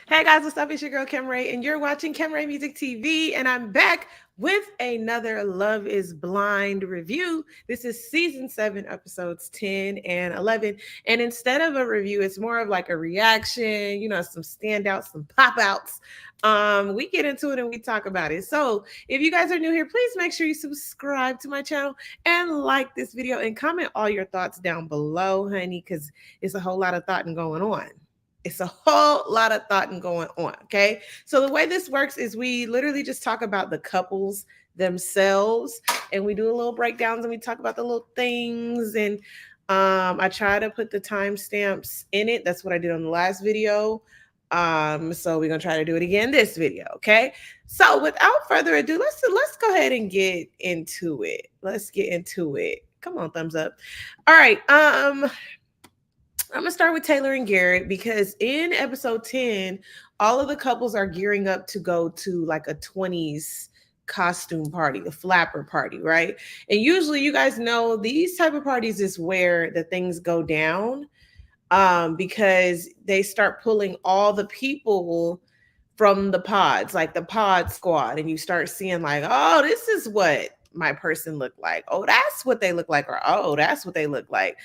Hey guys, what's up? It's your girl Kim Ray, and you're watching Kim Ray Music TV. And I'm back with another Love is Blind review. This is season 7, episodes 10 and 11. And instead of a review, it's more of like a reaction, some standouts, some pop outs. We get into it and we talk about it. So if you guys are new here, please make sure you subscribe to my channel and like this video and comment all your thoughts down below, honey, because it's a whole lot of thought going on. It's a whole lot of thought going on. Okay. So the way this works is we literally just talk about the couples themselves and we do a little breakdowns and we talk about the little things. And I try to put the timestamps in it. That's what I did on the last video. So we're gonna try to do it again this video. Okay. So without further ado, let's go ahead and get into it. Let's get into it. Come on, thumbs up. All right. I'm gonna start with Taylor and Garrett because in episode 10, all of the couples are gearing up to go to like a 20s costume party, a flapper party, right? And usually you guys know these type of parties is where the things go down because they start pulling all the people from the pods, like the pod squad, and you start seeing like, oh, this is what my person look like. Oh, that's what they look like, or oh, that's what they look like.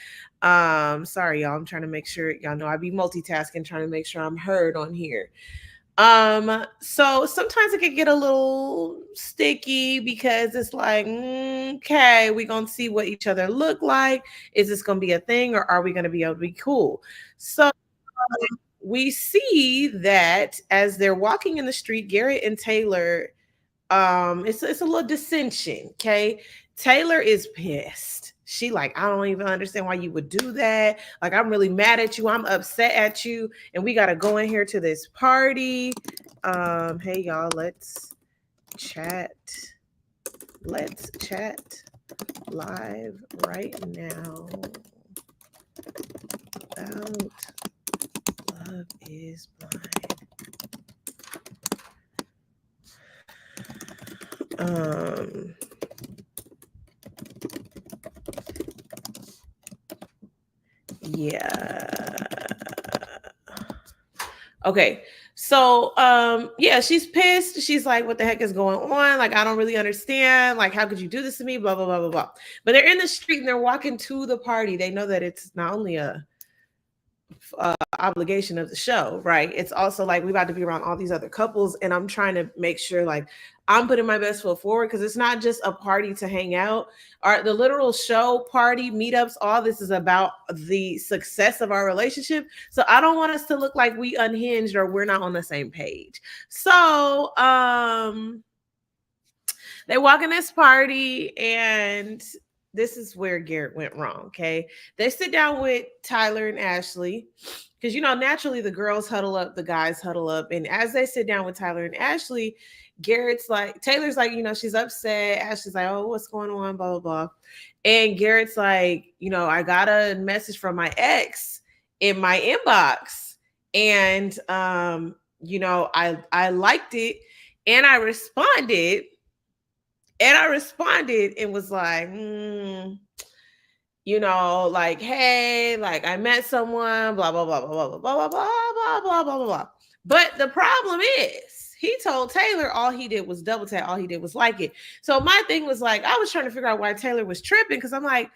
Sorry, y'all. I'm trying to make sure y'all know I be multitasking, trying to make sure I'm heard on here. So sometimes it can get a little sticky because it's like, okay, we're gonna see what each other look like. Is this gonna be a thing, or are we gonna be able to be cool? So we see that as they're walking in the street, Garrett and Taylor, it's a little dissension. Okay, Taylor is pissed. She like, I don't even understand why you would do that. Like, I'm really mad at you. I'm upset at you, and we gotta go in here to this party. Hey y'all, let's chat. Let's chat live right now about Love is Blind. Yeah. Okay. So yeah, she's pissed. She's like, what the heck is going on? Like, I don't really understand. Like, how could you do this to me? Blah, blah, blah, blah, blah. But they're in the street and they're walking to the party. They know that it's not only a obligation of the show, right? It's also like we about to be around all these other couples, and I'm trying to make sure like I'm putting my best foot forward because it's not just a party to hang out. The literal show, party, meetups, all this is about the success of our relationship. So I don't want us to look like we unhinged or we're not on the same page. So they walk in this party and this is where Garrett went wrong. Okay. They sit down with Tyler and Ashley because, naturally the girls huddle up, the guys huddle up. And as they sit down with Tyler and Ashley, Taylor's like, she's upset. Ashley's like, oh, what's going on? Blah, blah, blah. And Garrett's like, I got a message from my ex in my inbox. And, I liked it and I responded. And was like, like, hey, like I met someone, blah, blah, blah, blah, blah, blah, blah, blah, blah, blah, blah, blah, blah. But the problem is he told Taylor all he did was double tap, all he did was like it. So my thing was like, I was trying to figure out why Taylor was tripping because I'm like,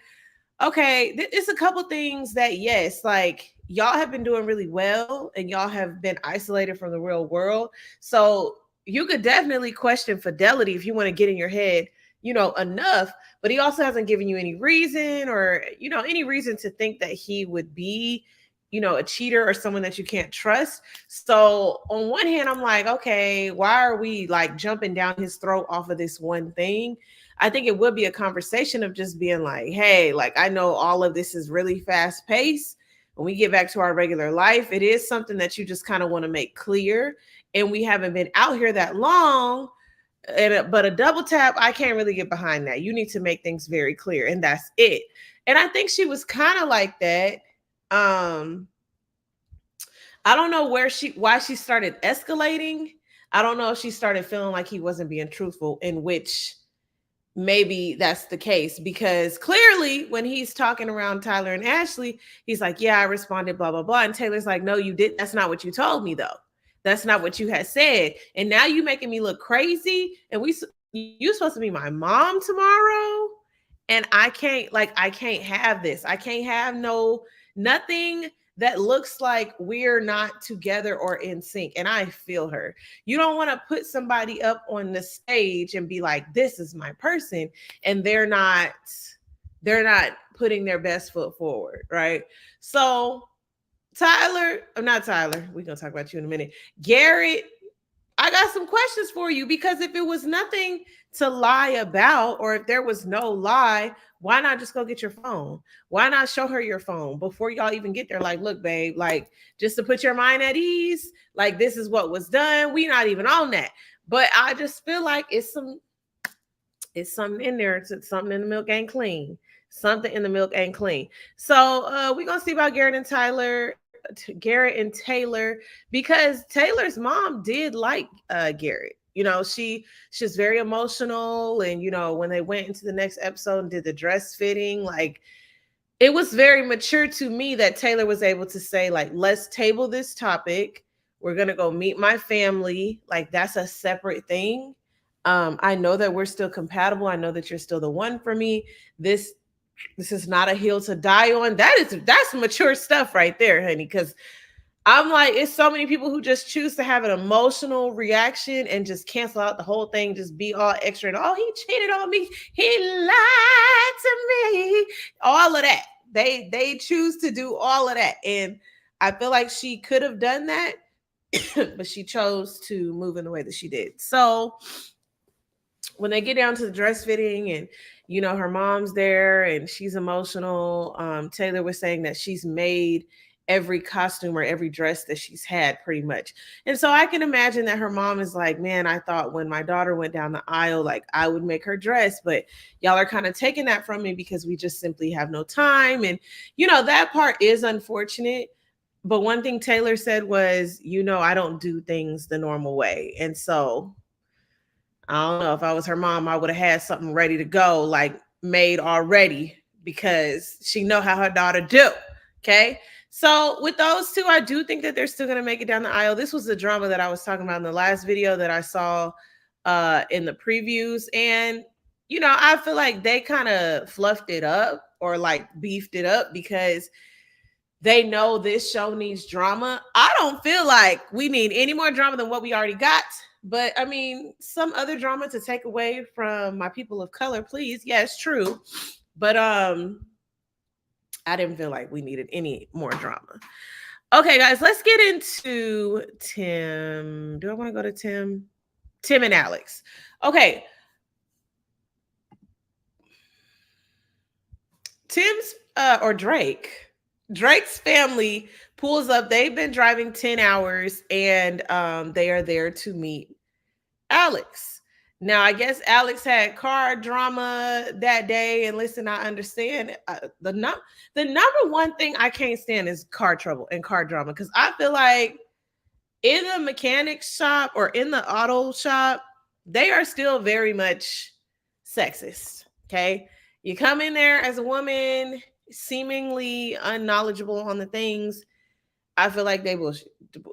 okay, it's a couple things that, yes, like y'all have been doing really well and y'all have been isolated from the real world. So you could definitely question fidelity if you want to get in your head, enough. But he also hasn't given you any reason or, any reason to think that he would be, a cheater or someone that you can't trust. So on one hand, I'm like, okay, why are we like jumping down his throat off of this one thing? I think it would be a conversation of just being like, hey, like, I know all of this is really fast paced. When we get back to our regular life, it is something that you just kind of want to make clear. And we haven't been out here that long. But a double tap, I can't really get behind that. You need to make things very clear, and that's it. And I think she was kind of like that. I don't know why she started escalating. I don't know if she started feeling like he wasn't being truthful, in which maybe that's the case, because clearly when he's talking around Tyler and Ashley, he's like, yeah, I responded, blah, blah, blah. And Taylor's like, no, you didn't. That's not what you told me, though. That's not what you had said. And now you making me look crazy. And you supposed to be my mom tomorrow. And I can't have this. I can't have nothing that looks like we're not together or in sync. And I feel her. You don't want to put somebody up on the stage and be like, this is my person. And they're not putting their best foot forward, right? So Tyler, I'm not Tyler. We're gonna talk about you in a minute. Garrett, I got some questions for you, because if it was nothing to lie about, or if there was no lie, why not just go get your phone? Why not show her your phone before y'all even get there? Like, look, babe, like, just to put your mind at ease, like, this is what was done. We not even on that. But I just feel like it's something in there. It's something in the milk ain't clean. Something in the milk ain't clean. So we're gonna see about Garrett and Taylor, because Taylor's mom did like Garrett. She's very emotional, and when they went into the next episode and did the dress fitting, like, it was very mature to me that Taylor was able to say, like, let's table this topic. We're gonna go meet my family. Like, that's a separate thing. I know that we're still compatible. I know that you're still the one for me. This is not a hill to die on. That's mature stuff right there, honey. Because I'm like, it's so many people who just choose to have an emotional reaction and just cancel out the whole thing, just be all extra and, oh, he cheated on me, he lied to me, all of that. They choose to do all of that, and I feel like she could have done that, but she chose to move in the way that she did. So when they get down to the dress fitting, and her mom's there and she's emotional, Taylor was saying that she's made every costume or every dress that she's had, pretty much. And so I can imagine that her mom is like, man, I thought when my daughter went down the aisle, like, I would make her dress, but y'all are kind of taking that from me because we just simply have no time. And that part is unfortunate. But one thing Taylor said was, I don't do things the normal way. And so I don't know, if I was her mom, I would have had something ready to go, like, made already, because she know how her daughter do. Okay. So with those two, I do think that they're still going to make it down the aisle. This was the drama that I was talking about in the last video that I saw in the previews. And, I feel like they kind of fluffed it up, or like beefed it up, because they know this show needs drama. I don't feel like we need any more drama than what we already got. But I mean, some other drama to take away from my people of color, please. Yeah, it's true. But I didn't feel like we needed any more drama. Okay, guys, let's get into Tim. Do I want to go to Tim? Tim and Alex. Okay. Tim's or Drake's family pulls up. They've been driving 10 hours, and they are there to meet Alex. Now, I guess Alex had car drama that day. And listen, I understand. The number one thing I can't stand is car trouble and car drama, because I feel like in the mechanic shop or in the auto shop, they are still very much sexist. Okay. You come in there as a woman, seemingly unknowledgeable on the things. I feel like they will.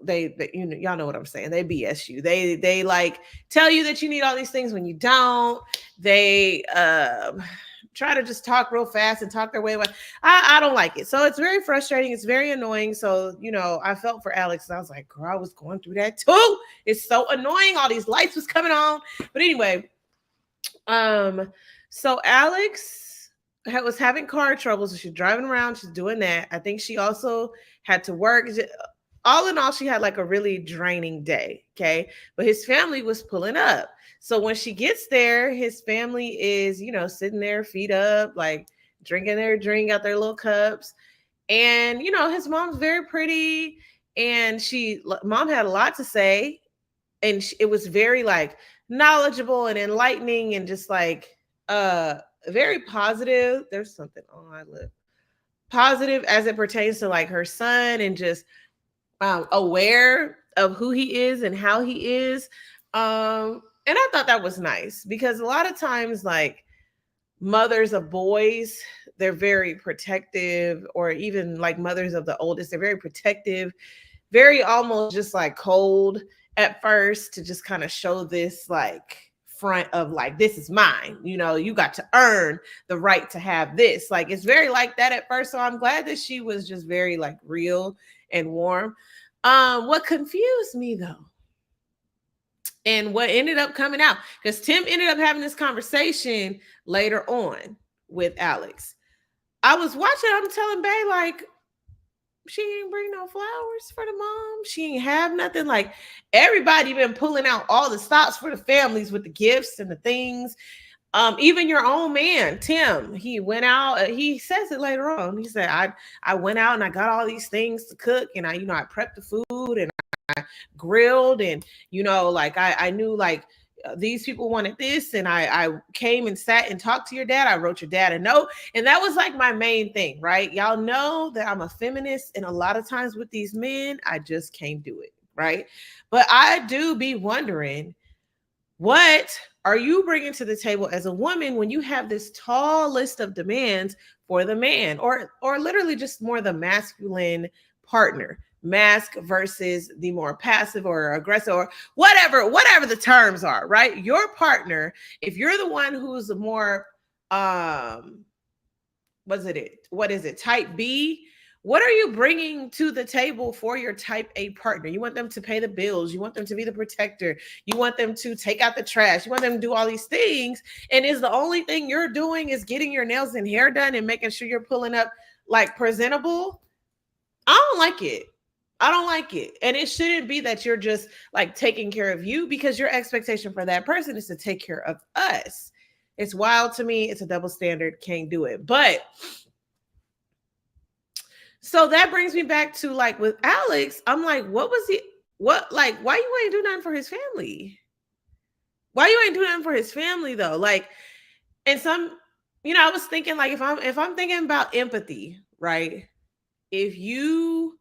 They y'all know what I'm saying. They BS you. They like tell you that you need all these things when you don't. They try to just talk real fast and talk their way away. I don't like it. So it's very frustrating. It's very annoying. So I felt for Alex. And I was like, girl, I was going through that too. It's so annoying. All these lights was coming on. But anyway, so Alex was having car trouble. So she's driving around. She's doing that. I think she also had to work. All in all, she had like a really draining day. Okay. But his family was pulling up. So when she gets there, his family is, sitting there, feet up, like drinking their drink out their little cups. And, his mom's very pretty. And mom had a lot to say. And it was very like knowledgeable and enlightening, and just like very positive. There's something on my lip. Positive as it pertains to like her son, and just aware of who he is and how he is. And I thought that was nice, because a lot of times, like, mothers of boys, they're very protective, or even like mothers of the oldest, they're very protective, very almost just like cold at first, to just kind of show this like front of like, this is mine, you know, you got to earn the right to have this. Like, it's very like that at first. So I'm glad that she was just very like real and warm. What confused me though, and what ended up coming out, because Tim ended up having this conversation later on with Alex. I was watching, I'm telling Bay, like, she ain't bring no flowers for the mom. She ain't have nothing. Like, everybody been pulling out all the stops for the families with the gifts and the things. Even your own man, Tim, he went out. He says it later on. He said, I went out and I got all these things to cook, and I prepped the food and grilled, and like I knew like these people wanted this, and I came and sat and talked to your dad. I wrote your dad a note, and that was like my main thing, right? Y'all know that I'm a feminist, and a lot of times with these men, I just can't do it, right? But I do be wondering, what are you bringing to the table as a woman when you have this tall list of demands for the man, or literally just more the masculine partner? Mask versus the more passive or aggressive, or whatever the terms are, right? Your partner, if you're the one who's more what is it, type B, what are you bringing to the table for your type A partner? You want them to pay the bills, you want them to be the protector, you want them to take out the trash, you want them to do all these things, and is the only thing you're doing is getting your nails and hair done and making sure you're pulling up like presentable? I don't like it. I don't like it. And it shouldn't be that you're just like taking care of you, because your expectation for that person is to take care of us. It's wild to me. It's a double standard. Can't do it. But so that brings me back to like with Alex, I'm like, why you ain't do nothing for his family? Why you ain't do nothing for his family though? Like, and I was thinking like, if I'm thinking about empathy, right? If you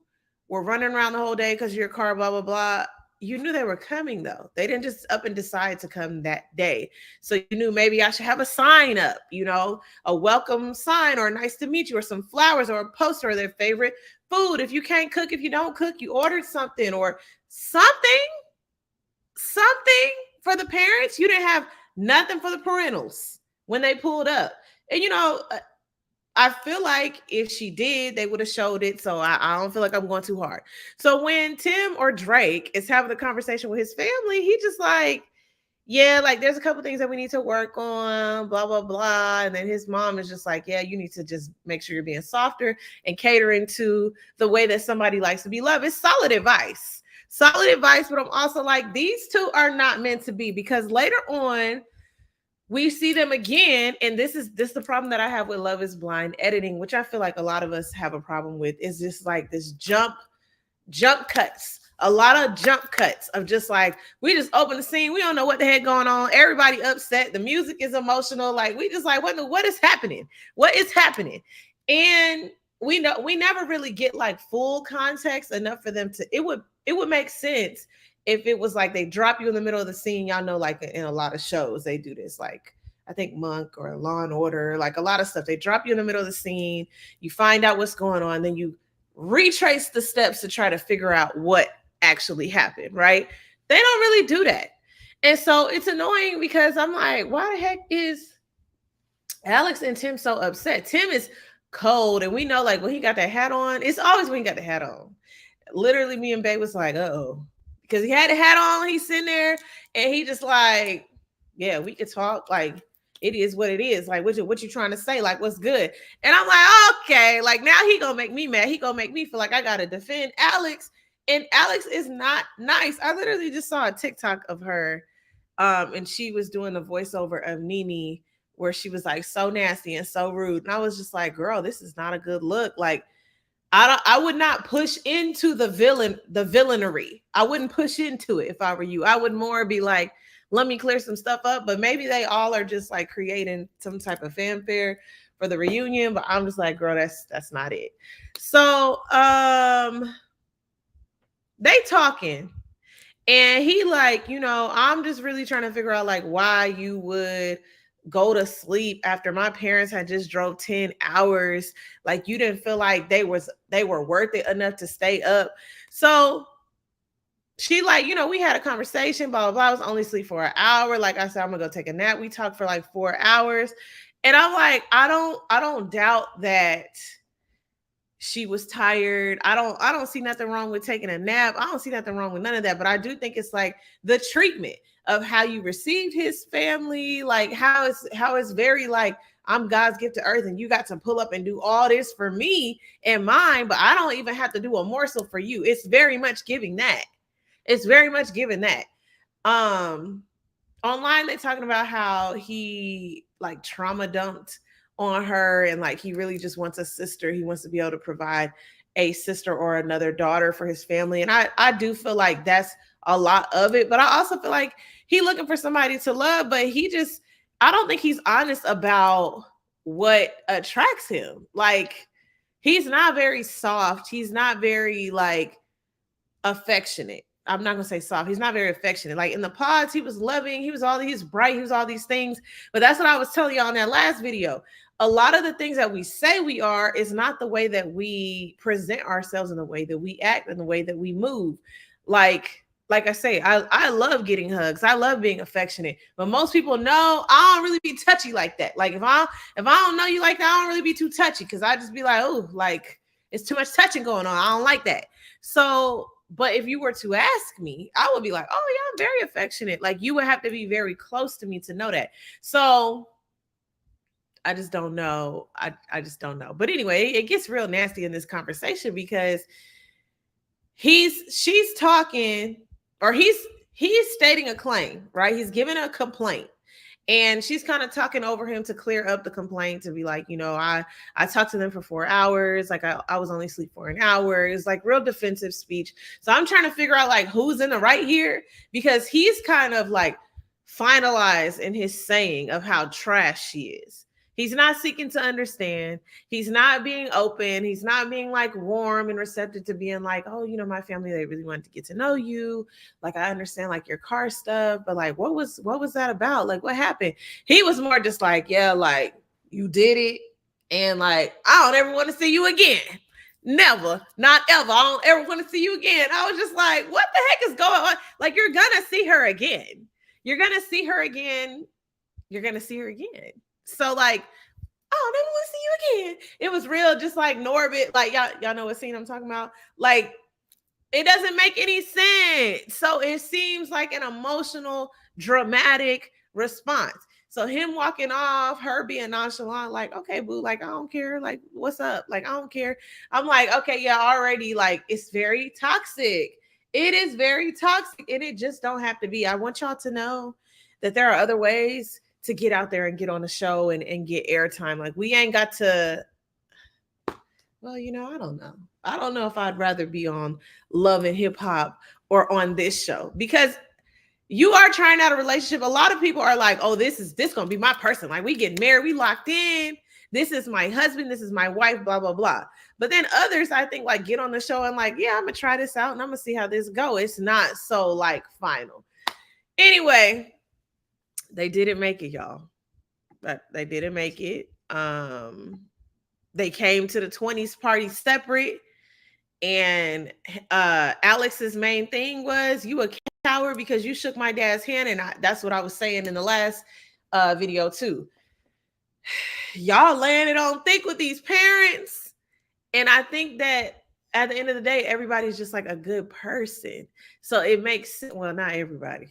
were running around the whole day because your car, blah, blah, blah, you knew they were coming though. They didn't just up and decide to come that day. So you knew maybe I should have a sign up, a welcome sign, or nice to meet you, or some flowers, or a poster, or their favorite food. If you can't cook, if you don't cook, you ordered something, or something for the parents. You didn't have nothing for the parentals when they pulled up. And I feel like if she did, they would have showed it. So I don't feel like I'm going too hard. So when Tim or Drake is having a conversation with his family, he just like, yeah, like there's a couple things that we need to work on, blah, blah, blah. And then his mom is just like, yeah, you need to just make sure you're being softer and catering to the way that somebody likes to be loved. It's solid advice. Solid advice. But I'm also like, these two are not meant to be, because later on, we see them again, and this is the problem that I have with Love is Blind editing, which I feel like a lot of us have a problem with, is just like this jump cuts. A lot of jump cuts of just like, we just open the scene, we don't know what the heck going on, everybody upset, the music is emotional, like we just like, what is happening? What is happening? And we never really get like full context enough for them to, it would make sense if it was like they drop you in the middle of the scene. Y'all know, like in a lot of shows, they do this. Like, I think Monk or Law and Order, like a lot of stuff. They drop you in the middle of the scene. You find out what's going on. Then you retrace the steps to try to figure out what actually happened, right? They don't really do that. And so it's annoying, because I'm like, why the heck is Alex and Tim so upset? Tim is cold. And we know, like, when he got that hat on, it's always when he got the hat on. Literally, me and Bae was like, uh-oh. Because he had a hat on, he's sitting there, and he just like, yeah, we could talk. Like, it is what it is. Like, what you trying to say? Like, what's good? And I'm like, okay. Like, now he gonna make me mad. He gonna make me feel like I gotta defend Alex. And Alex is not nice. I literally just saw a TikTok of her, and she was doing a voiceover of Nene, where she was like so nasty and so rude. And I was just like, girl, this is not a good look. Like, I would not push into the villainy. I wouldn't push into it if I were you. I would more be like, let me clear some stuff up. But maybe they all are just like creating some type of fanfare for the reunion. But I'm just like, girl, that's not it. So they talking, and he like, I'm just really trying to figure out like why you would go to sleep after my parents had just drove 10 hours. Like, you didn't feel like they were worth it enough to stay up. So she like, we had a conversation, blah, blah, blah. I was only asleep for an hour. Like I said, I'm gonna go take a nap. We talked for like 4 hours. And I'm like, I don't doubt that she was tired. I don't see nothing wrong with taking a nap. I don't see nothing wrong with none of that. But I do think it's like the treatment of how you received his family, like how it's very like I'm God's gift to earth and you got to pull up and do all this for me and mine, but I don't even have to do a morsel for you. It's very much giving that. It's very much giving that. Um Online they're talking about how he like trauma dumped on her and like he really just wants a sister. He wants to be able to provide a sister or another daughter for his family. And I do feel like that's a lot of it, but I also feel like he looking for somebody to love, but he just I don't think he's honest about what attracts him. Like he's not very soft. He's not very like affectionate. I'm not gonna say soft. He's not very affectionate. Like in the pods, he was loving, he's bright, he was all these things. But that's what I was telling you on that last video. A lot of the things that we say we are is not the way that we present ourselves in the way that we act and the way that we move. Like I say, I love getting hugs. I love being affectionate. But most people know I don't really be touchy like that. Like if I don't know you like that, I don't really be too touchy because I just be like, oh, like it's too much touching going on. I don't like that. So but if you were to ask me, I would be like, oh, yeah, I'm very affectionate. Like you would have to be very close to me to know that. So I just don't know. I just don't know. But anyway, it gets real nasty in this conversation because she's talking or he's stating a claim, right? He's giving a complaint and she's kind of talking over him to clear up the complaint to be like, I talked to them for 4 hours, like I was only asleep for an hour. It's like real defensive speech. So I'm trying to figure out like who's in the right here because he's kind of like finalized in his saying of how trash she is. He's not seeking to understand. He's not being open. He's not being like warm and receptive to being like, oh, my family, they really wanted to get to know you. Like, I understand like your car stuff, but like, what was that about? Like, what happened? He was more just like, yeah, like you did it. And like, I don't ever want to see you again. Never, not ever. I don't ever want to see you again. I was just like, what the heck is going on? Like, you're going to see her again. You're going to see her again. You're going to see her again. So like, oh, never want to see you again. It was real, just like Norbit. Like y'all know what scene I'm talking about. Like it doesn't make any sense. So it seems like an emotional, dramatic response. So him walking off, her being nonchalant, like, okay, boo, like I don't care, like what's up, like I don't care. I'm like, okay, yeah, already, like it's very toxic. It is very toxic, and it just don't have to be. I want y'all to know that there are other ways to get out there and get on the show and get airtime. Like we ain't got to, well, I don't know. I don't know if I'd rather be on Love and Hip Hop or on this show because you are trying out a relationship. A lot of people are like, oh, this gonna be my person. Like we get married, we locked in. This is my husband, this is my wife, blah, blah, blah. But then others, I think, like get on the show and like, yeah, I'm gonna try this out and I'm gonna see how this go. It's not so like final. Anyway, they didn't make it, y'all. But they didn't make it. They came to the 20s party separate. And Alex's main thing was, you a coward because you shook my dad's hand. And that's what I was saying in the last video too. Y'all landed on thick with these parents. And I think that at the end of the day, everybody's just like a good person. So it makes sense. Well, not everybody,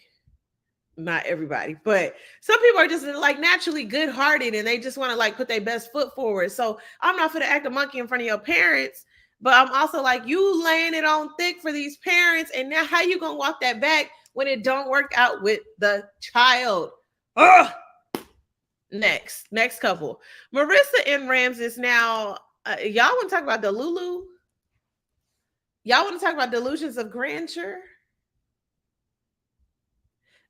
but some people are just like naturally good-hearted and they just want to like put their best foot forward. So I'm not gonna act a monkey in front of your parents, but I'm also like, you laying it on thick for these parents, and now how you gonna walk that back when it don't work out with the child? Ugh. Next couple, Marissa and Ramses. Now y'all want to talk about the Lulu? Y'all want to talk about delusions of grandeur?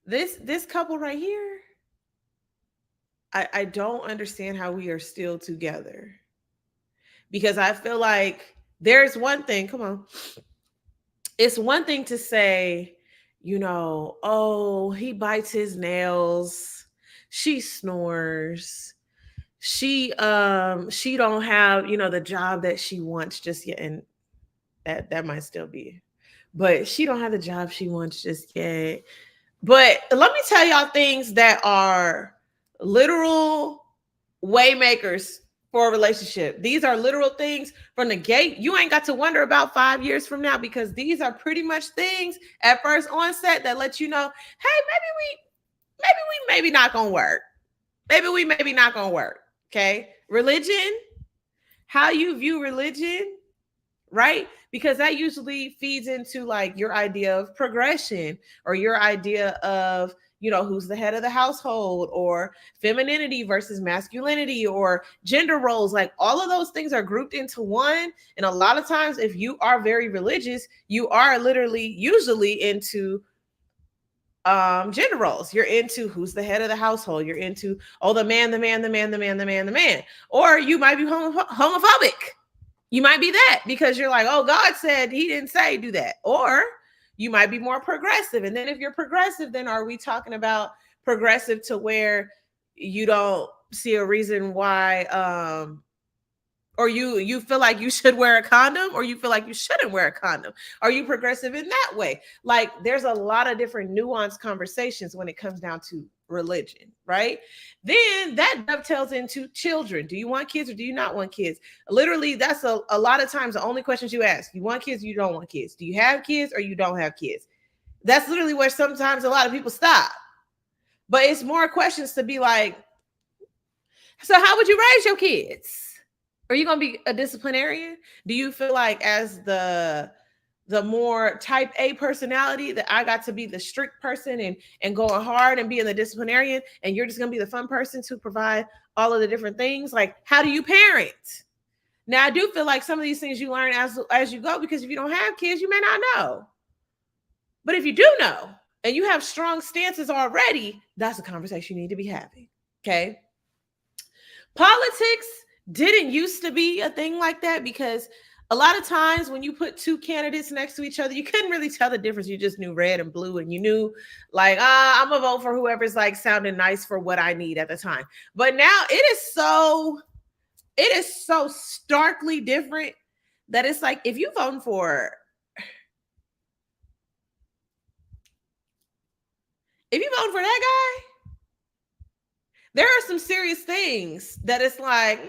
This couple right here, I don't understand how we are still together, because I feel like there's one thing, come on, it's one thing to say, oh, he bites his nails, she snores, she don't have, the job that she wants just yet, and that might still be but she don't have the job she wants just yet. But let me tell y'all things that are literal waymakers for a relationship. These are literal things from the gate. You ain't got to wonder about 5 years from now, because these are pretty much things at first onset that let you know, hey, maybe we not gonna work. Maybe not gonna work. Okay. Religion, how you view religion, right? Because that usually feeds into like your idea of progression, or your idea of, who's the head of the household, or femininity versus masculinity, or gender roles. Like all of those things are grouped into one. And a lot of times, if you are very religious, you are literally usually into gender roles. You're into who's the head of the household. You're into, oh, the man, the man, the man, the man, the man, the man. Or you might be homophobic. You might be that because you're like, oh, God said, he didn't say do that. Or you might be more progressive. And then if you're progressive, then are we talking about progressive to where you don't see a reason why, or you feel like you should wear a condom, or you feel like you shouldn't wear a condom? Are you progressive in that way? Like there's a lot of different nuanced conversations when it comes down to religion, right? Then that dovetails into children. Do you want kids or do you not want kids? Literally, that's a lot of times the only questions you ask. You want kids or you don't want kids? Do you have kids or you don't have kids? That's literally where sometimes a lot of people stop. But it's more questions to be like, so how would you raise your kids? Are you going to be a disciplinarian? Do you feel like as the more type A personality that I got to be the strict person and going hard and being the disciplinarian, and you're just going to be the fun person to provide all of the different things? Like, how do you parent? Now, I do feel like some of these things you learn as you go, because if you don't have kids, you may not know. But if you do know and you have strong stances already, that's a conversation you need to be having. Okay. Politics didn't used to be a thing like that, because a lot of times when you put two candidates next to each other, you couldn't really tell the difference. You just knew red and blue, and you knew like, I'm gonna vote for whoever's like sounding nice for what I need at the time. But now it is so starkly different that it's like, if you vote for that guy, there are some serious things that it's like,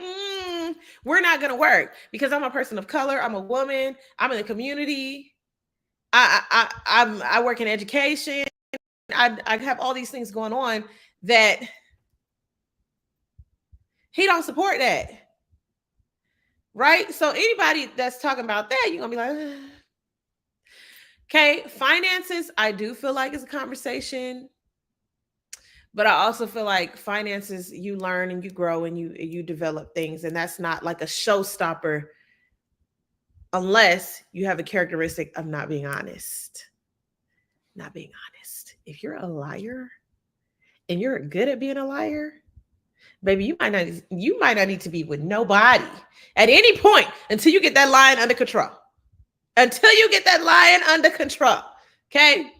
we're not going to work, because I'm a person of color. I'm a woman. I'm in the community. I work in education. I have all these things going on that he don't support that. Right? So anybody that's talking about that, you're going to be like, ugh. Okay, finances, I do feel like it's a conversation. But I also feel like finances, you learn and you grow and you develop things, and that's not like a showstopper unless you have a characteristic of not being honest. Not being honest. If you're a liar and you're good at being a liar, baby, you might not need to be with nobody at any point until you get that lion under control. Until you get that lion under control. Okay?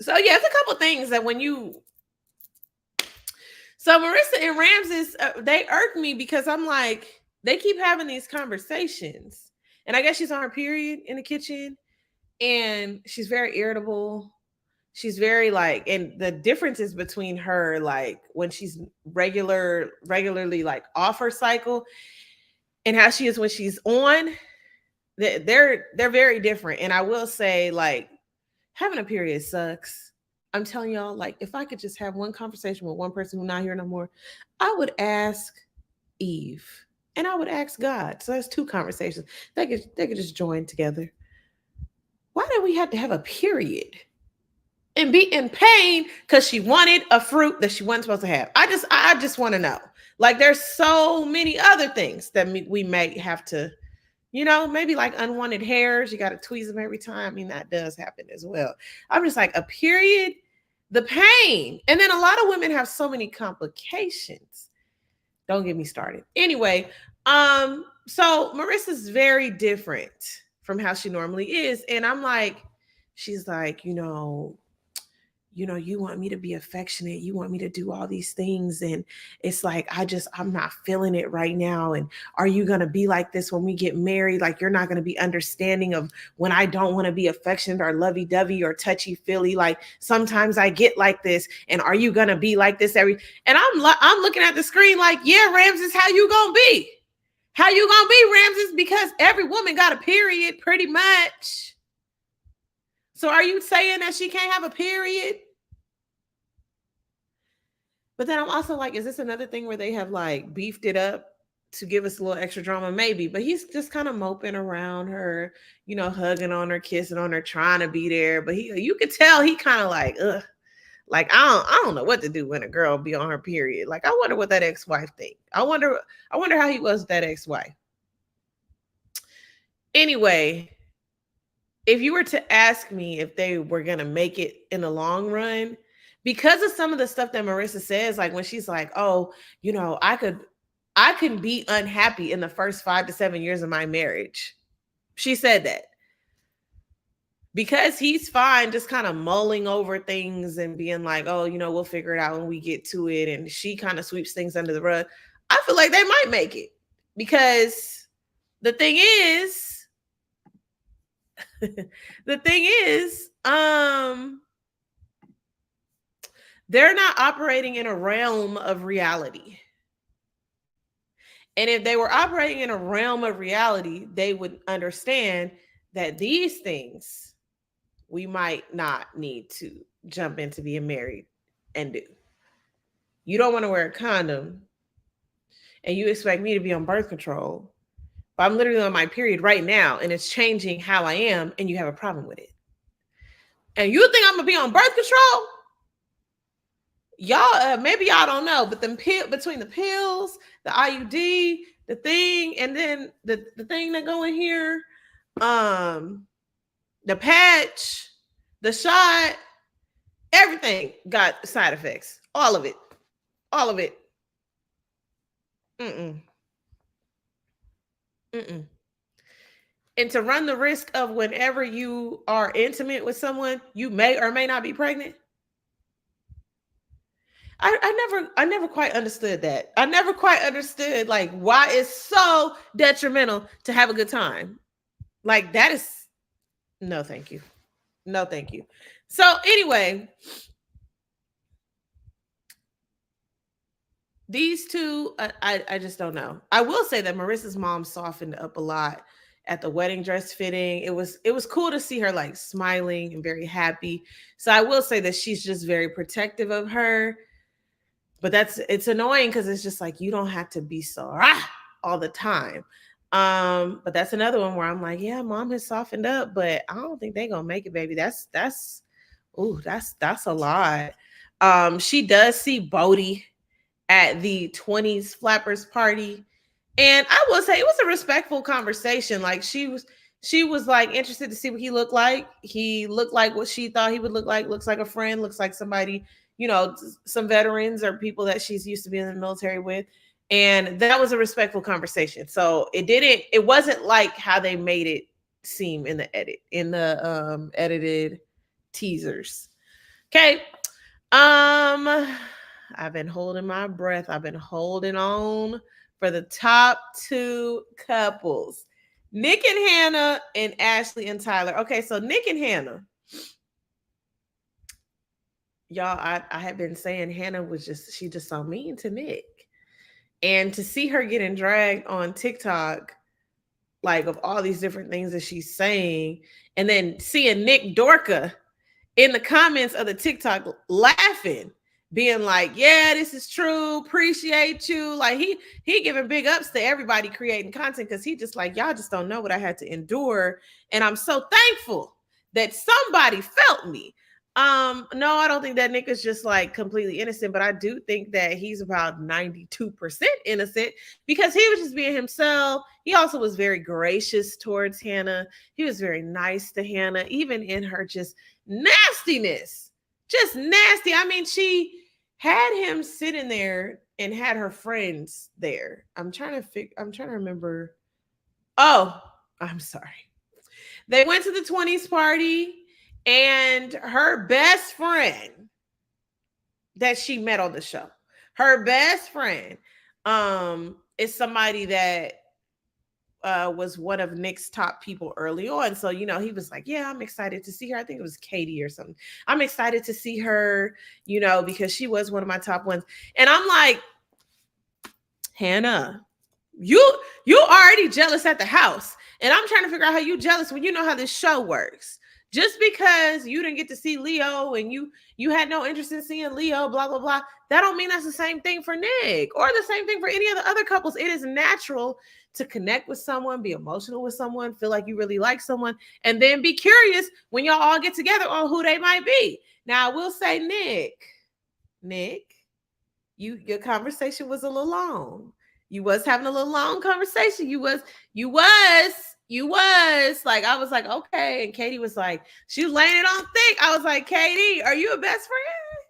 So yeah, it's a couple things that when you. So Marissa and Ramses, they irk me because I'm like, they keep having these conversations. And I guess she's on her period in the kitchen, and she's very irritable. She's very like, and the differences between her, like when she's regularly like off her cycle, and how she is when she's on, they're very different. And I will say, like, having a period sucks. I'm telling y'all, like, if I could just have one conversation with one person who's not here no more, I would ask Eve and I would ask God. So that's two conversations. They could just join together. Why do we have to have a period and be in pain because she wanted a fruit that she wasn't supposed to have? I just want to know. Like, there's so many other things that we may have to, maybe like unwanted hairs. You got to tweeze them every time. I mean, that does happen as well. I'm just like, a period, the pain. And then a lot of women have so many complications. Don't get me started. Anyway, so Marissa's very different from how she normally is. And I'm like, she's like, you want me to be affectionate, you want me to do all these things, and it's like I'm not feeling it right now. And are you going to be like this when we get married? Like, you're not going to be understanding of when I don't want to be affectionate or lovey-dovey or touchy-feely. Like, sometimes I get like this, and are you going to be like this every? And I'm looking at the screen like, yeah, Ramses, how you going to be? How you going to be, Ramses? Because every woman got a period pretty much. So are you saying that she can't have a period? But then I'm also like, is this another thing where they have like beefed it up to give us a little extra drama? Maybe. But he's just kind of moping around her, hugging on her, kissing on her, trying to be there. But you could tell he kind of like, ugh. Like, I don't know what to do when a girl be on her period. Like, I wonder what that ex-wife think. I wonder how he was with that ex-wife. Anyway, if you were to ask me if they were gonna make it in the long run, because of some of the stuff that Marissa says, like when she's like, "Oh, I can be unhappy in the first 5 to 7 years of my marriage." She said that because he's fine, just kind of mulling over things and being like, "Oh, we'll figure it out when we get to it," and she kind of sweeps things under the rug. I feel like they might make it because the thing is. The thing is, they're not operating in a realm of reality. And if they were operating in a realm of reality, they would understand that these things we might not need to jump into being married and do. You don't want to wear a condom and you expect me to be on birth control, but I'm literally on my period right now and it's changing how I am, and you have a problem with it. And you think I'm gonna be on birth control? Y'all, maybe y'all don't know, but between the pills, the IUD, the thing, and then the thing that go in here, the patch, the shot, everything got side effects. All of it. All of it. Mm-mm. Mm-mm. And to run the risk of whenever you are intimate with someone, you may or may not be pregnant. I never quite understood that. I never quite understood like why it's so detrimental to have a good time. Like, that is no thank you. No thank you. So anyway, these two, I just don't know. I will say that Marissa's mom softened up a lot at the wedding dress fitting. It was cool to see her like smiling and very happy. So I will say that she's just very protective of her. But it's annoying because it's just like you don't have to be so all the time. But that's another one where I'm like, yeah, mom has softened up, but I don't think they're gonna make it, baby. That's a lot. She does see Bodie at the 20s flappers party. And I will say it was a respectful conversation. Like, she was like interested to see what he looked like. He looked like what she thought he would look like. Looks like a friend, looks like somebody, some veterans or people that she's used to being in the military with. And that was a respectful conversation. So it wasn't like how they made it seem in the edited teasers. Okay. I've been holding my breath. I've been holding on for the top two couples, Nick and Hannah and Ashley and Tyler. Okay, so Nick and Hannah. Y'all, I had been saying Hannah she just so mean to Nick. And to see her getting dragged on TikTok, like of all these different things that she's saying, and then seeing Nick Dorka in the comments of the TikTok laughing, being like, yeah, this is true, appreciate you. Like, he giving big ups to everybody creating content, because he just like, y'all just don't know what I had to endure, and I'm so thankful that somebody felt me. No, I don't think that Nick is just like completely innocent, but I do think that he's about 92% innocent, because he was just being himself. He also was very gracious towards Hannah. He was very nice to Hannah, even in her just nastiness. Just nasty. I mean, she had him sitting there and had her friends there. I'm trying to remember. Oh, I'm sorry. They went to the 20s party, And her best friend that she met on the show, her best friend, is somebody that was one of Nick's top people early on. So, you know, he was like, yeah, I'm excited to see her. I think it was Katie or something. I'm excited to see her, you know, because she was one of my top ones. And I'm like, Hannah, you already jealous at the house. And I'm trying to figure out how you jealous when you know how this show works. Just because you didn't get to see Leo and you had no interest in seeing Leo, blah blah blah, that don't mean that's the same thing for Nick or the same thing for any of the other couples. It is natural to connect with someone, be emotional with someone, feel like you really like someone, and then be curious when y'all all get together on who they might be. Now, I will say, Nick, your conversation was a little long. You was having a little long conversation. You was like, I was like, okay. And Katie was like, she was laying it on thick. I was like, Katie, are you a best friend?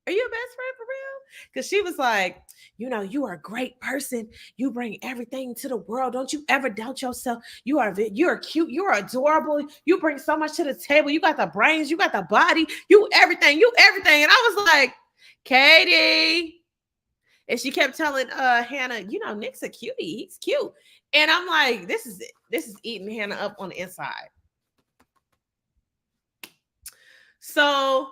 Are you a best friend for real? Because she was like, you know, you are a great person. You bring everything to the world. Don't you ever doubt yourself. You're cute. You're adorable. You bring so much to the table. You got the brains. You got the body. You everything. You everything. And I was like, Katie. And she kept telling Hannah, you know, Nick's a cutie. He's cute. And I'm like, this is eating Hannah up on the inside. So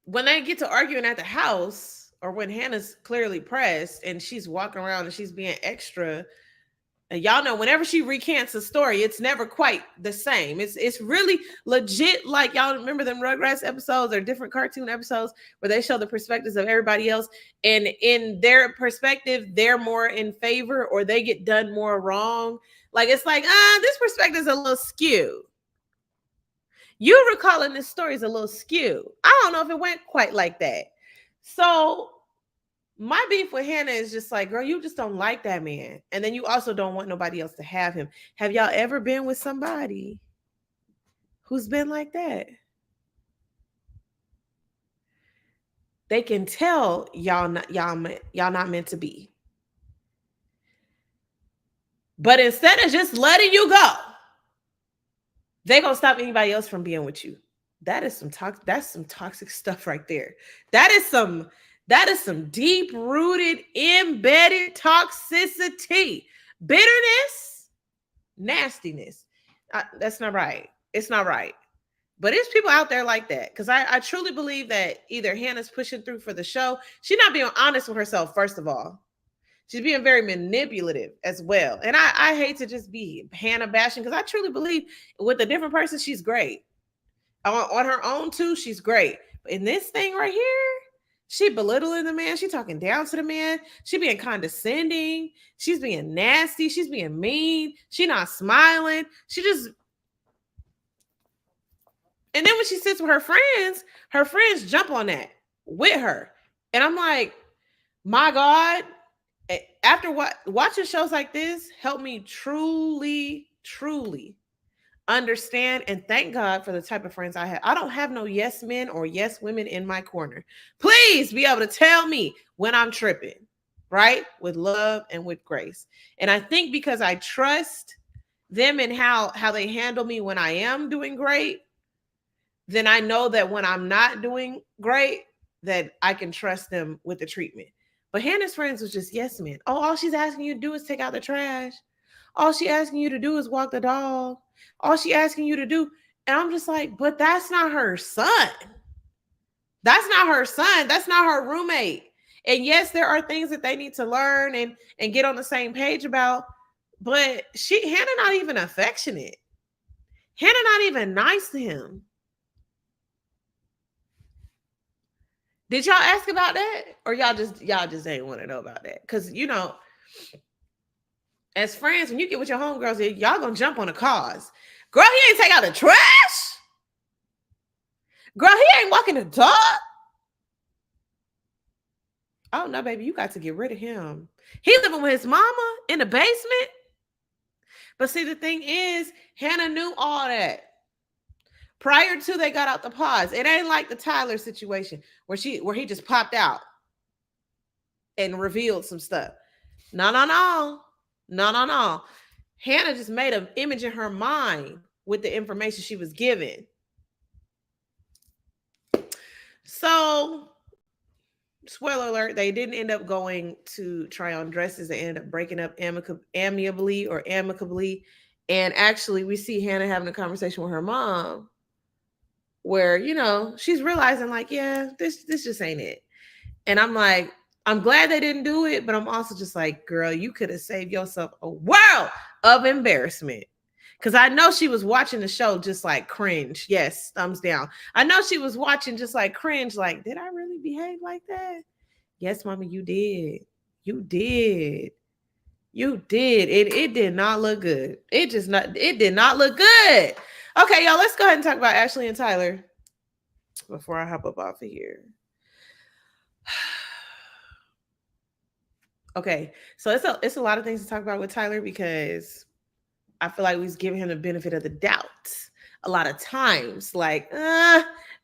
when they get to arguing at the house, or when Hannah's clearly pressed and she's walking around and she's being extra, and y'all know whenever she recants a story, it's never quite the same. It's really legit. Like, y'all remember them Rugrats episodes or different cartoon episodes where they show the perspectives of everybody else, and in their perspective, they're more in favor or they get done more wrong. Like, it's like, this perspective is a little skewed. You recalling this story is a little skewed. I don't know if it went quite like that. So my beef with Hannah is just like, girl, you just don't like that man. And then you also don't want nobody else to have him. Have y'all ever been with somebody who's been like that? They can tell y'all not meant to be. But instead of just letting you go, they gonna stop anybody else from being with you. That's some toxic stuff right there. That is some deep-rooted, embedded toxicity, bitterness, nastiness. That's not right. It's not right. But it's people out there like that. Because I truly believe that either Hannah's pushing through for the show. She's not being honest with herself, first of all. She's being very manipulative as well. And I hate to just be Hannah bashing, because I truly believe with a different person, she's great. On her own too, she's great. But in this thing right here, she belittling the man. She talking down to the man. She being condescending. She's being nasty. She's being mean. She not smiling. She just... And then when she sits with her friends jump on that with her. And I'm like, my God, after watching shows like this, help me truly understand and thank God for the type of friends I have. I don't have no yes men or yes women in my corner. Please be able to tell me when I'm tripping, right? With love and with grace. And I think because I trust them and how they handle me when I am doing great, then I know that when I'm not doing great, that I can trust them with the treatment. But Hannah's friends was just yes men. Oh, all she's asking you to do is take out the trash. All she asking you to do is walk the dog. All she asking you to do. And I'm just like, but that's not her son. That's not her son. That's not her roommate. And yes, there are things that they need to learn and get on the same page about. But Hannah not even affectionate. Hannah not even nice to him. Did y'all ask about that? Or y'all just ain't want to know about that? Because, you know, as friends, when you get with your homegirls, y'all gonna jump on the cause. Girl, he ain't take out the trash. Girl, he ain't walking the dog. Oh no, baby, you got to get rid of him. He living with his mama in the basement. But see, the thing is, Hannah knew all that prior to they got out the pods. It ain't like the Tyler situation where he just popped out and revealed some stuff. No. Hannah just made an image in her mind with the information she was given. So, spoiler alert, they didn't end up going to try on dresses. They ended up breaking up amiably or amicably. And actually, we see Hannah having a conversation with her mom where, she's realizing, like, yeah, this just ain't it. And I'm like, I'm glad they didn't do it, but I'm also just like, girl, you could have saved yourself a world of embarrassment. Because I know she was watching the show just like cringe. Yes, thumbs down. I know she was watching just like cringe, like, did I really behave like that? Yes, mama, you did. You did. You did. It did not look good. It did not look good. Okay, y'all, let's go ahead and talk about Ashley and Tyler before I hop up off of here. Okay, so it's a lot of things to talk about with Tyler because I feel like we've given him the benefit of the doubt a lot of times. Like,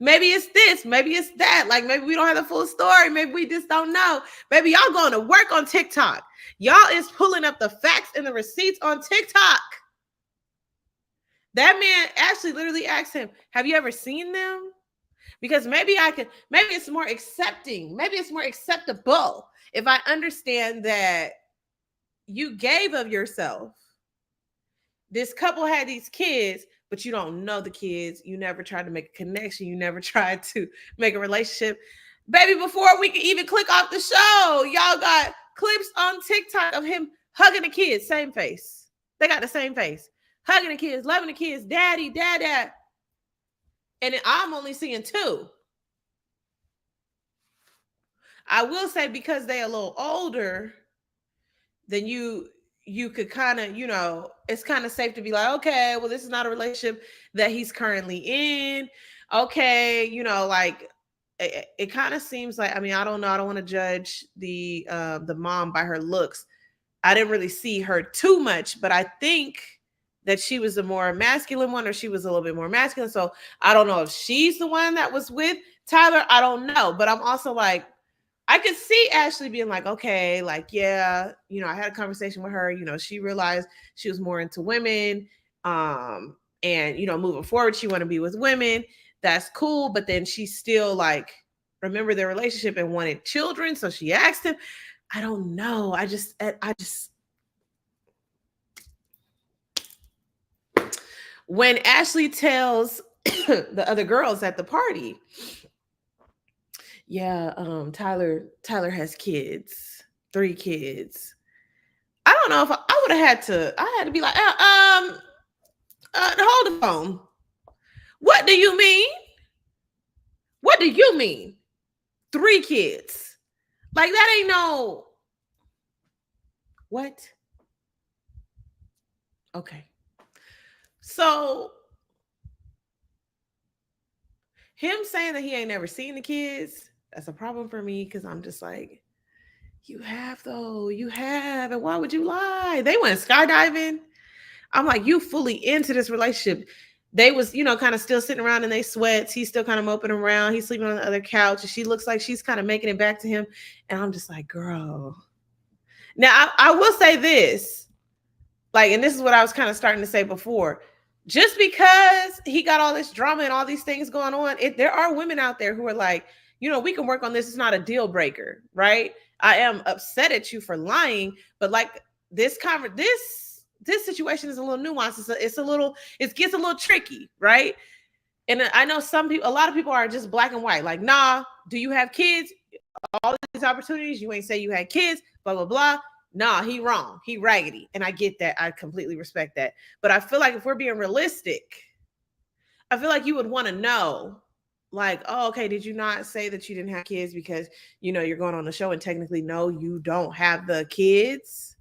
maybe it's this, maybe it's that. Like, maybe we don't have the full story. Maybe we just don't know. Maybe y'all going to work on TikTok. Y'all is pulling up the facts and the receipts on TikTok. That man actually literally asked him, have you ever seen them? Because maybe it's more accepting. Maybe it's more acceptable if I understand that you gave of yourself. This couple had these kids, but you don't know the kids. You never tried to make a connection. You never tried to make a relationship. Baby, before we could even click off the show, y'all got clips on TikTok of him hugging the kids. Same face. They got the same face. Hugging the kids, loving the kids, daddy, dad. And I'm only seeing 2. I will say because they're a little older, then you could kind of, it's kind of safe to be like, okay, well, this is not a relationship that he's currently in. Okay, like it kind of seems like, I mean, I don't know. I don't want to judge the mom by her looks. I didn't really see her too much, but I think that she was the more masculine one, or she was a little bit more masculine. So I don't know if she's the one that was with Tyler. I don't know. But I'm also like, I could see Ashley being like, okay, like, yeah, I had a conversation with her. She realized she was more into women. And, moving forward, she want to be with women. That's cool. But then she still like remember their relationship and wanted children. So she asked him. I don't know. I just when Ashley tells the other girls at the party, yeah, Tyler has kids, 3 kids. I don't know if I would have had to be like, hold the phone. What do you mean? What do you mean? 3 kids? Like, that ain't no. What? Okay. So him saying that he ain't never seen the kids, that's a problem for me because I'm just like, you have though, you have, and why would you lie? They went skydiving. I'm like, you fully into this relationship. They was, kind of still sitting around in their sweats. He's still kind of moping around. He's sleeping on the other couch, and she looks like she's kind of making it back to him. And I'm just like, girl. Now I will say this, like, and this is what I was kind of starting to say before. Just because he got all this drama and all these things going on, there are women out there who are like, we can work on this. It's not a deal breaker, right? I am upset at you for lying, but like this situation is a little nuanced. It gets a little tricky, right? And I know a lot of people are just black and white. Like, nah, do you have kids? All these opportunities, you ain't say you had kids, blah, blah, blah. Nah, he wrong. He raggedy. And I get that. I completely respect that. But I feel like if we're being realistic, I feel like you would want to know, like, oh, okay, did you not say that you didn't have kids because, you're going on the show and technically, no, you don't have the kids.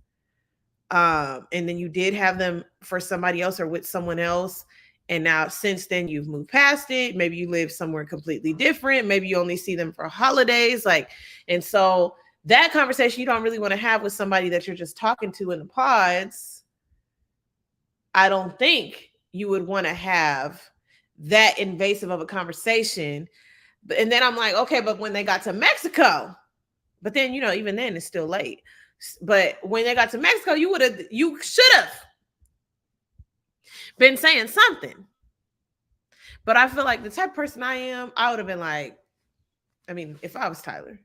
And then you did have them for somebody else or with someone else. And now since then you've moved past it. Maybe you live somewhere completely different. Maybe you only see them for holidays. And so that conversation you don't really want to have with somebody that you're just talking to in the pods. I don't think you would want to have that invasive of a conversation. And then I'm like, okay, but when they got to Mexico, but then, even then it's still late. But when they got to Mexico, you should have. been saying something. But I feel like the type of person I am, I would have been like, I mean, if I was Tyler,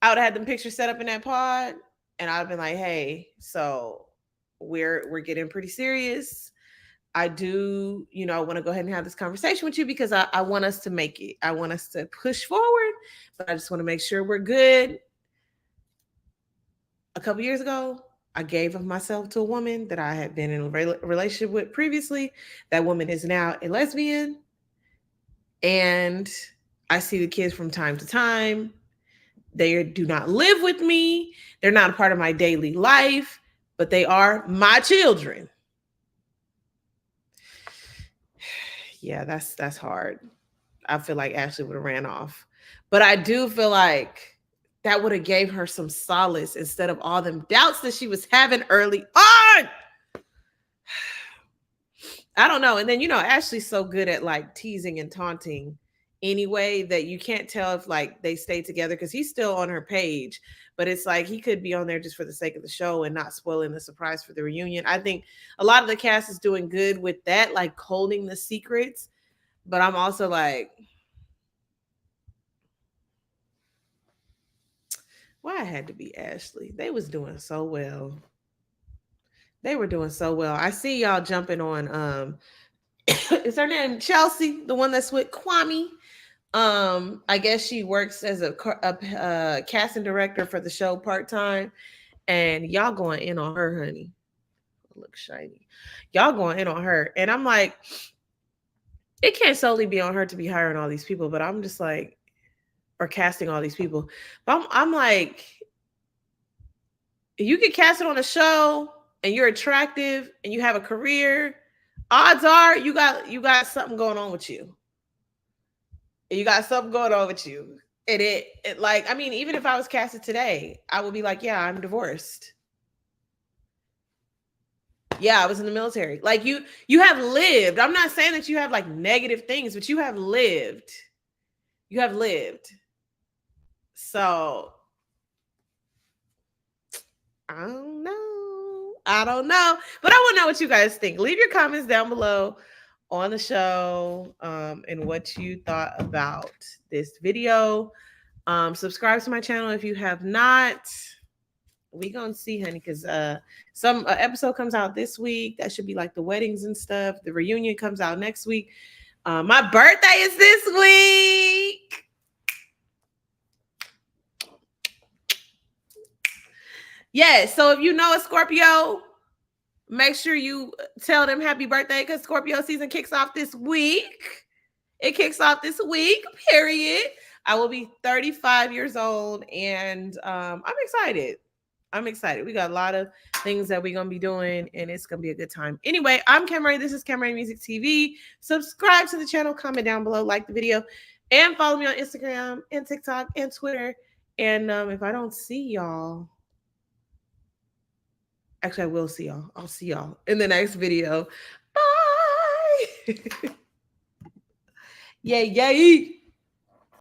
I would have had them pictures set up in that pod, and I'd have been like, hey, so we're getting pretty serious. I do, want to go ahead and have this conversation with you because I want us to make it. I want us to push forward, but I just want to make sure we're good. A couple years ago, I gave of myself to a woman that I had been in a relationship with previously. That woman is now a lesbian. And I see the kids from time to time. They do not live with me. They're not a part of my daily life, but they are my children. Yeah, that's hard. I feel like Ashley would have ran off. But I do feel like that would have gave her some solace instead of all them doubts that she was having early on. I don't know. And then, Ashley's so good at like teasing and taunting anyway that you can't tell if like they stay together because he's still on her page. But it's like he could be on there just for the sake of the show and not spoiling the surprise for the reunion. I think a lot of the cast is doing good with that, like holding the secrets. But I'm also like, why it had to be Ashley? They was doing so well. They were doing so well. I see y'all jumping on is her name Chelsea, the one that's with Kwame? I guess she works as a casting director for the show part-time, and y'all going in on her, honey. Look shiny. Y'all going in on her. And I'm like, it can't solely be on her to be hiring all these people, but I'm just like, or casting all these people. But I'm like, you get casted on a show and you're attractive and you have a career, odds are you got something going on with you. You got something going on with you. And it like, I mean, even if I was casted today, I would be like, yeah, I'm divorced. Yeah, I was in the military. Like you have lived. I'm not saying that you have like negative things, but you have lived. You have lived. So I don't know. But I want to know what you guys think. Leave your comments down below on the show and what you thought about this video. Subscribe to my channel if you have not. We gonna see, honey, because some episode comes out this week. That should be like the weddings and stuff. The reunion comes out next week. My birthday is this week. Yeah, so if you know a Scorpio, make sure you tell them happy birthday because Scorpio season kicks off this week. It kicks off this week, period. I will be 35 years old, and I'm excited. I'm excited. We got a lot of things that we're going to be doing, and it's going to be a good time. Anyway, I'm Camray. This is Camray Music TV. Subscribe to the channel, comment down below, like the video, and follow me on Instagram and TikTok and Twitter. And if I don't see y'all, actually, I will see y'all. I'll see y'all in the next video. Bye. Yay, yay.